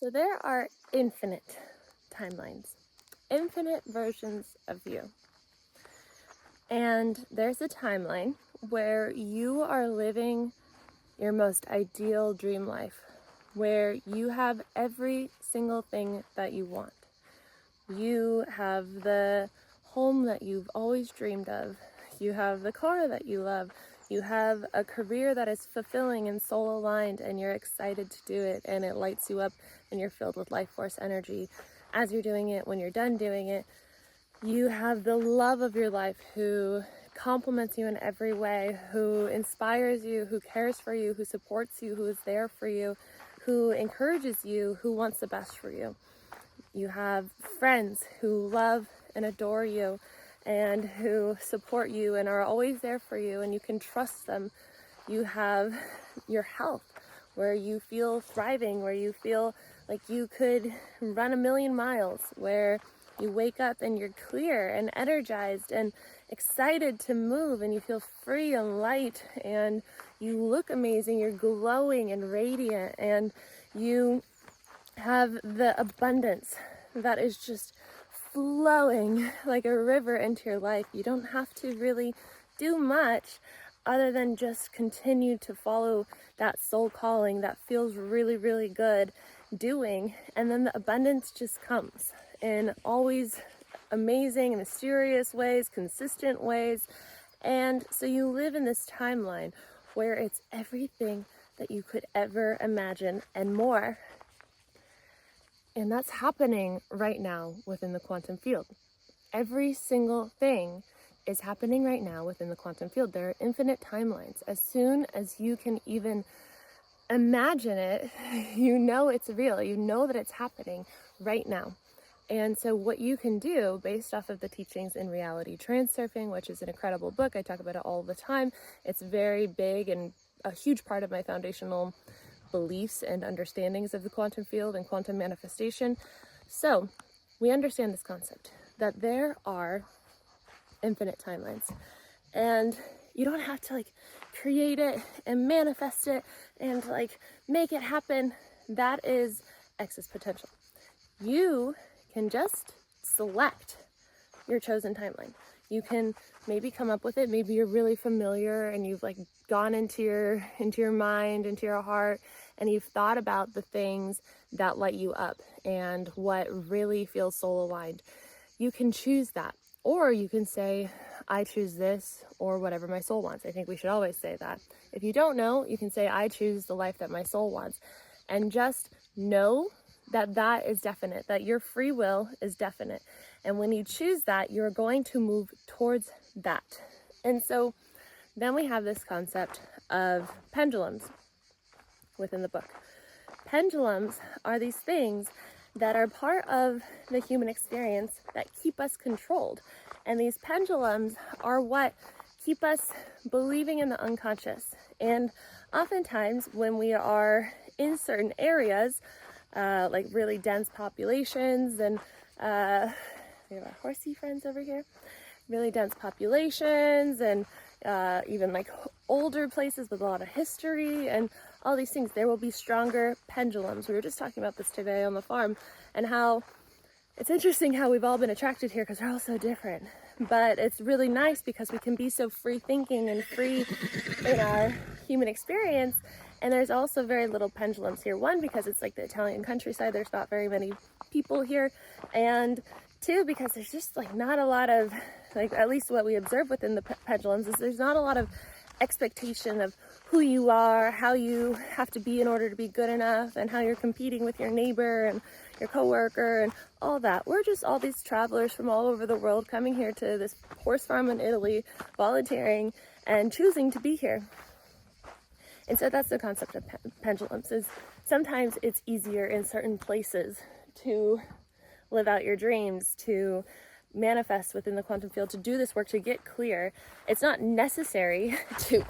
So there are infinite timelines, infinite versions of you. And there's a timeline where you are living your most ideal dream life, where you have every single thing that you want. You have the home that you've always dreamed of. You have the car that you love. You have a career that is fulfilling and soul aligned, and you're excited to do it, and it lights you up, and you're filled with life force energy as you're doing it. When you're done doing it, you have the love of your life who compliments you in every way, who inspires you, who cares for you, who supports you, who is there for you, who encourages you, who wants the best for you. You have friends who love and adore you and who support you and are always there for you, and you can trust them. You have your health, where you feel thriving, where you feel like you could run 1,000,000 miles, where you wake up and you're clear and energized and excited to move, and you feel free and light, and you look amazing, you're glowing and radiant, and you have the abundance that is just flowing like a river into your life. You don't have to really do much other than just continue to follow that soul calling that feels really, really good doing, and then the abundance just comes in always amazing, mysterious ways, consistent ways. And so you live in this timeline where it's everything that you could ever imagine and more. And that's happening right now within the quantum field. Every single thing is happening right now within the quantum field. There are infinite timelines. As soon as you can even imagine it, you know it's real. You know that it's happening right now. And so what you can do based off of the teachings in Reality Transurfing, which is an incredible book, I talk about it all the time. It's very big and a huge part of my foundational beliefs and understandings of the quantum field and quantum manifestation. So we understand this concept that there are infinite timelines, and you don't have to create it and manifest it and make it happen. That is excess potential. You can just select your chosen timeline. You can maybe come up with it. Maybe you're really familiar and you've gone into your mind, into your heart, and you've thought about the things that light you up and what really feels soul aligned. You can choose that, or you can say, I choose this, or whatever my soul wants. I think we should always say that. If you don't know, you can say, I choose the life that my soul wants, and just know that that is definite, that your free will is definite. And when you choose that, you're going to move towards that. And so then we have this concept of pendulums within the book. Pendulums are these things that are part of the human experience that keep us controlled. And these pendulums are what keep us believing in the unconscious. And oftentimes when we are in certain areas, like really dense populations, and we have our horsey friends over here, really dense populations, and even older places with a lot of history and all these things, there will be stronger pendulums. We were just talking about this today on the farm, and how it's interesting how we've all been attracted here because they're all so different. But it's really nice because we can be so free thinking and free in our human experience. And there's also very little pendulums here. One, because it's like the Italian countryside, there's not very many people here. And two, because there's just not a lot of, at least what we observe within the pendulums is there's not a lot of expectation of who you are, how you have to be in order to be good enough, and how you're competing with your neighbor and your coworker and all that. We're just all these travelers from all over the world coming here to this horse farm in Italy, volunteering and choosing to be here. And so that's the concept of pendulums, is sometimes it's easier in certain places to live out your dreams, to manifest within the quantum field, to do this work, to get clear. It's not necessary to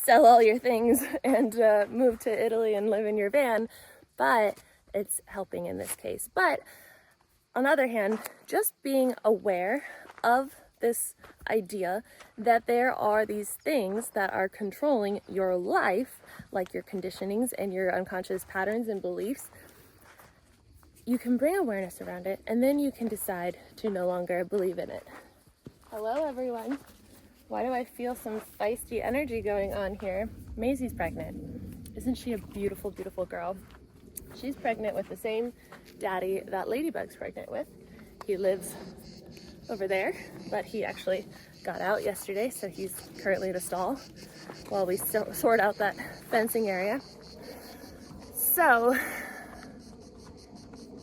sell all your things and move to Italy and live in your van, but it's helping in this case. But on the other hand, just being aware of this idea that there are these things that are controlling your life, like your conditionings and your unconscious patterns and beliefs, you can bring awareness around it, and then you can decide to no longer believe in it. Hello, everyone. Why do I feel some feisty energy going on here? Maisie's pregnant. Isn't she a beautiful, beautiful girl? She's pregnant with the same daddy that Ladybug's pregnant with. He lives over there, but he actually got out yesterday, so he's currently at a stall while we sort out that fencing area. So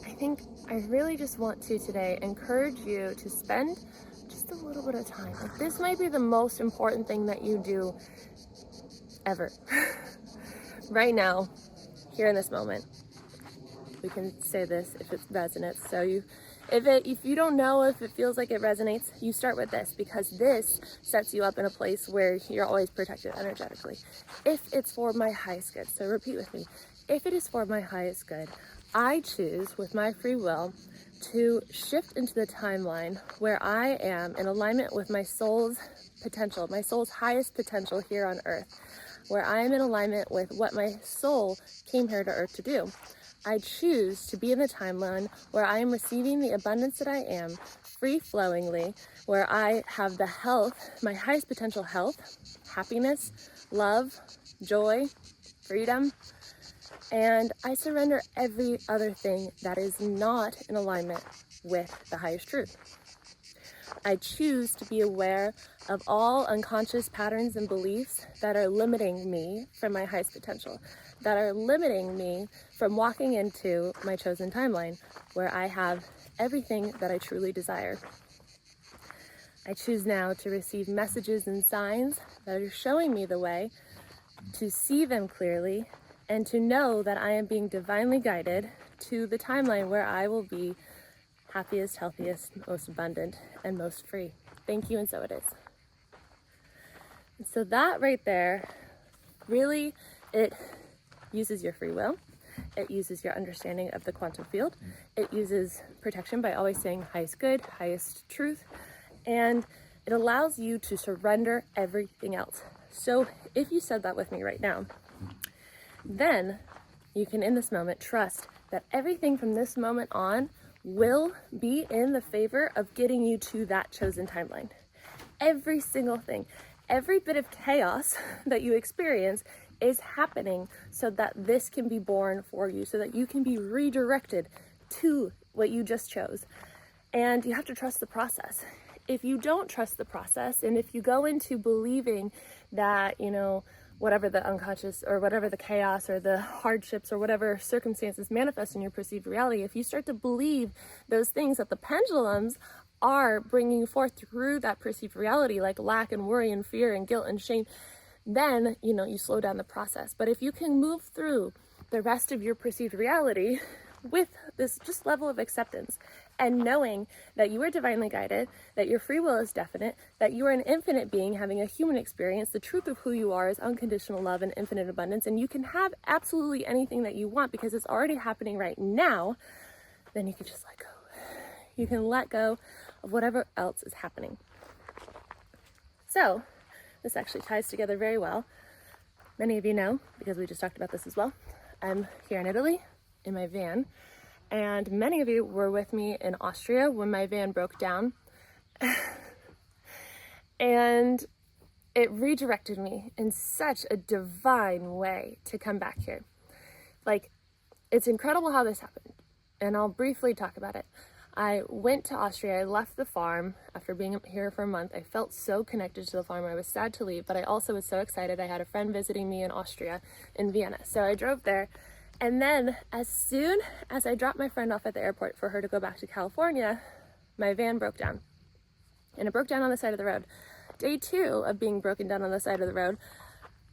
I think I really just want to today encourage you to spend just a little bit of time. Like, this might be the most important thing that you do ever. Right now, here in this moment. We can say this if it resonates. So if you don't know if it feels like it resonates, you start with this, because this sets you up in a place where you're always protected energetically. If it's for my highest good, so repeat with me. If it is for my highest good, I choose with my free will to shift into the timeline where I am in alignment with my soul's potential, my soul's highest potential here on earth, where I am in alignment with what my soul came here to earth to do. I choose to be in the timeline where I am receiving the abundance that I am, free-flowingly, where I have the health, my highest potential health, happiness, love, joy, freedom, and I surrender every other thing that is not in alignment with the highest truth. I choose to be aware of all unconscious patterns and beliefs that are limiting me from my highest potential, that are limiting me from walking into my chosen timeline, where I have everything that I truly desire. I choose now to receive messages and signs that are showing me the way, to see them clearly, and to know that I am being divinely guided to the timeline where I will be happiest, healthiest, most abundant, and most free. Thank you, and so it is. And so that right there, really, it uses your free will. It uses your understanding of the quantum field. It uses protection by always saying highest good, highest truth, and it allows you to surrender everything else. So if you said that with me right now, then you can, in this moment, trust that everything from this moment on will be in the favor of getting you to that chosen timeline. Every single thing, every bit of chaos that you experience is happening so that this can be born for you, so that you can be redirected to what you just chose. And you have to trust the process. If you don't trust the process, and if you go into believing that, whatever the unconscious or whatever the chaos or the hardships or whatever circumstances manifest in your perceived reality, if you start to believe those things that the pendulums are bringing forth through that perceived reality, like lack and worry and fear and guilt and shame, then, you slow down the process. But if you can move through the rest of your perceived reality with this just level of acceptance and knowing that you are divinely guided, that your free will is definite, that you are an infinite being having a human experience, the truth of who you are is unconditional love and infinite abundance, and you can have absolutely anything that you want because it's already happening right now, then you can just let go. You can let go of whatever else is happening. So this actually ties together very well. Many of you know, because we just talked about this as well, I'm here in Italy in my van, and many of you were with me in Austria when my van broke down and it redirected me in such a divine way to come back here. Like, it's incredible how this happened, and I'll briefly talk about it. I went to Austria. I left the farm after being here for a month. I felt so connected to the farm. I was sad to leave, but I also was so excited. I had a friend visiting me in Austria, in Vienna. So I drove there. And then as soon as I dropped my friend off at the airport for her to go back to California, my van broke down. And it broke down on the side of the road. Day 2 of being broken down on the side of the road,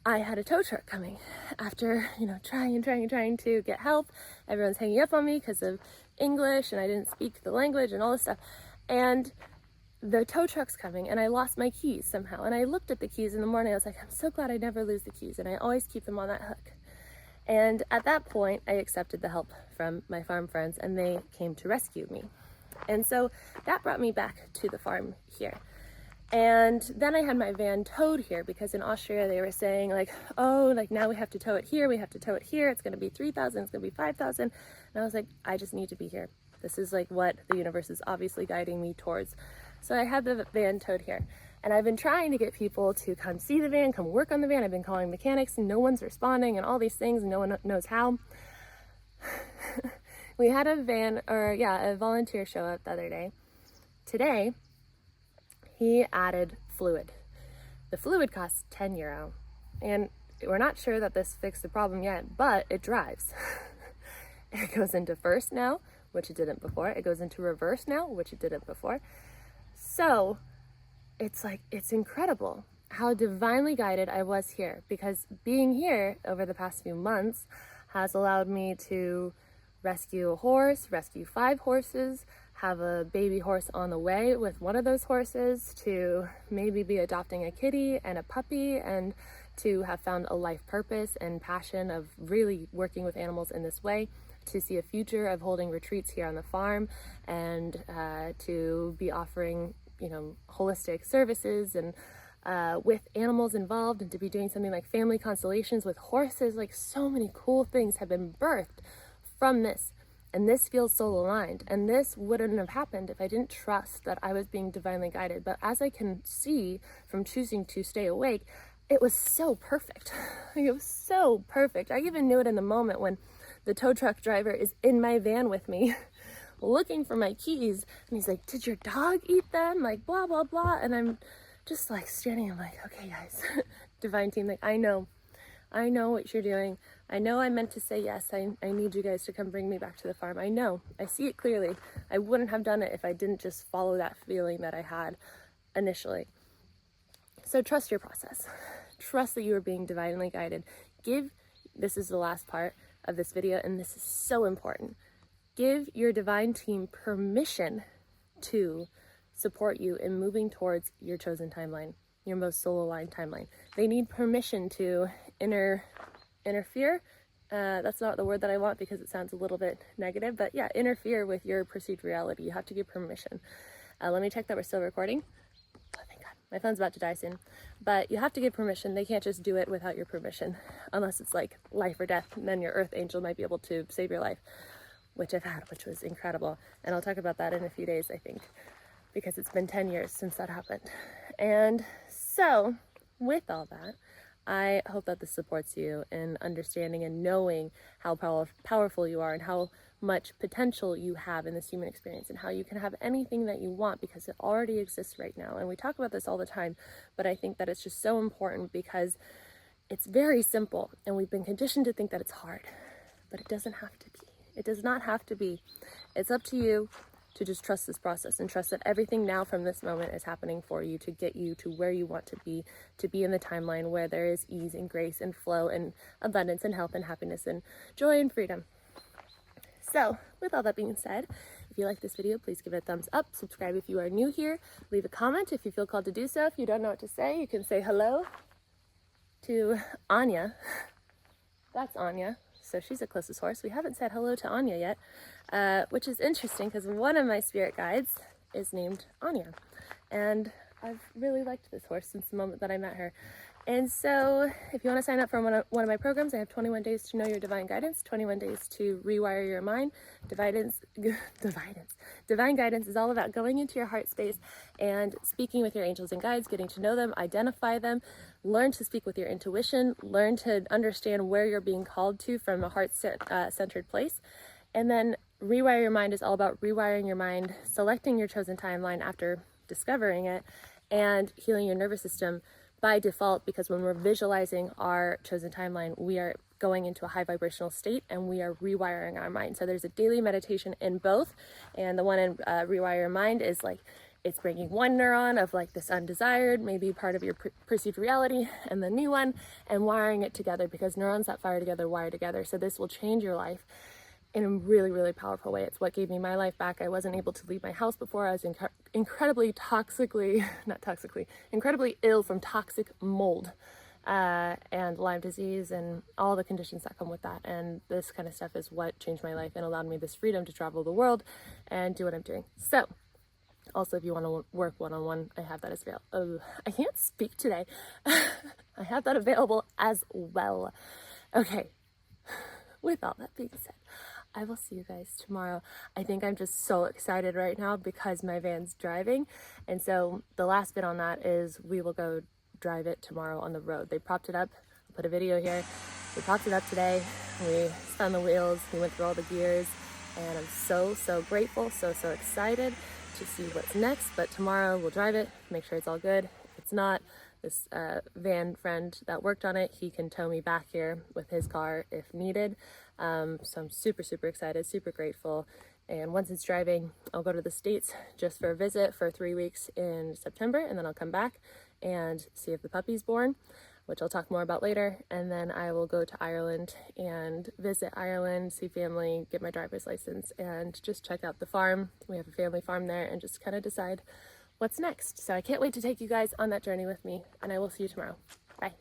I had a tow truck coming after, trying to get help. Everyone's hanging up on me because of English and I didn't speak the language and all this stuff. And the tow truck's coming and I lost my keys somehow. And I looked at the keys in the morning. I was like, I'm so glad I never lose the keys. And I always keep them on that hook. And at that point, I accepted the help from my farm friends and they came to rescue me. And so that brought me back to the farm here. And then I had my van towed here because in Austria they were saying like, oh, like now we have to tow it here, we have to tow it here, it's gonna be 3,000, it's gonna be 5,000. And I was like, I just need to be here. This is like what the universe is obviously guiding me towards. So I had the van towed here. And I've been trying to get people to come see the van, come work on the van. I've been calling mechanics and no one's responding and all these things and no one knows how. We had a volunteer show up the other day. Today, he added fluid. The fluid costs 10 euro. And we're not sure that this fixed the problem yet, but it drives. It goes into first now, which it didn't before. It goes into reverse now, which it didn't before. So it's like, it's incredible how divinely guided I was here, because being here over the past few months has allowed me to rescue a horse, rescue 5 horses, have a baby horse on the way with one of those horses, to maybe be adopting a kitty and a puppy, and to have found a life purpose and passion of really working with animals in this way, to see a future of holding retreats here on the farm, and to be offering, you know, holistic services and with animals involved, and to be doing something like family constellations with horses. Like, so many cool things have been birthed from this. And this feels soul aligned. And this wouldn't have happened if I didn't trust that I was being divinely guided. But as I can see from choosing to stay awake, it was so perfect. It was so perfect. I even knew it in the moment when the tow truck driver is in my van with me looking for my keys. And he's like, did your dog eat them? Like, blah, blah, blah. And I'm just like standing, I'm like, okay, guys, divine team, like, I know what you're doing. I know I meant to say yes. I need you guys to come bring me back to the farm. I know. I see it clearly. I wouldn't have done it if I didn't just follow that feeling that I had initially. So trust your process. Trust that you are being divinely guided. This is the last part of this video, and this is so important. Give your divine team permission to support you in moving towards your chosen timeline, your most soul-aligned timeline. They need permission to interfere. That's not the word that I want because it sounds a little bit negative, but yeah, interfere with your perceived reality. You have to give permission. Let me check that we're still recording. Oh, thank God. My phone's about to die soon. But you have to give permission. They can't just do it without your permission, unless it's like life or death, and then your earth angel might be able to save your life, which I've had, which was incredible. And I'll talk about that in a few days, I think, because it's been 10 years since that happened. And so, with all that, I hope that this supports you in understanding and knowing how powerful you are, and how much potential you have in this human experience, and how you can have anything that you want because it already exists right now. And we talk about this all the time, but I think that it's just so important because it's very simple, and we've been conditioned to think that it's hard, but it doesn't have to be. It does not have to be. It's up to you to just trust this process, and trust that everything now from this moment is happening for you to get you to where you want to be in the timeline where there is ease and grace and flow and abundance and health and happiness and joy and freedom. So with all that being said, if you like this video, please give it a thumbs up, subscribe if you are new here, leave a comment if you feel called to do so. If you don't know what to say, you can say hello to Anya. That's Anya. So she's the closest horse. We haven't said hello to Anya yet, which is interesting because one of my spirit guides is named Anya. And I've really liked this horse since the moment that I met her. And so if you want to sign up for one of my programs, I have 21 days to know your divine guidance, 21 days to rewire your mind. Divine guidance is all about going into your heart space and speaking with your angels and guides, getting to know them, identify them, learn to speak with your intuition, learn to understand where you're being called to from a heart-centered place. And then rewire your mind is all about rewiring your mind, selecting your chosen timeline after discovering it, and healing your nervous system by default, because when we're visualizing our chosen timeline, we are going into a high vibrational state and we are rewiring our mind. So there's a daily meditation in both, and the one in rewire your mind is like, it's bringing one neuron of like this undesired, maybe part of your perceived reality, and the new one, and wiring it together, because neurons that fire together wire together. So this will change your life in a really, really powerful way. It's what gave me my life back. I wasn't able to leave my house before. I was incredibly ill from toxic mold and Lyme disease and all the conditions that come with that. And this kind of stuff is what changed my life and allowed me this freedom to travel the world and do what I'm doing. So Also, if you want to work one-on-one, I have that as well. Oh, I can't speak today. I have that available as well. Okay, with all that being said, I will see you guys tomorrow. I think I'm just so excited right now because my van's driving. And so the last bit on that is we will go drive it tomorrow on the road. They propped it up. I'll put a video here. We propped it up today. We spun the wheels. We went through all the gears. And I'm so grateful, so excited to see what's next. But tomorrow we'll drive it, make sure it's all good. If it's not, this van friend that worked on it, he can tow me back here with his car if needed. So I'm super excited, super grateful. And once it's driving, I'll go to the States just for a visit for 3 weeks in September, and then I'll come back and see if the puppy's born, which I'll talk more about later. And then I will go to Ireland and visit Ireland, see family, get my driver's license, and just check out the farm. We have a family farm there, and just kind of decide what's next. So I can't wait to take you guys on that journey with me, and I will see you tomorrow. Bye.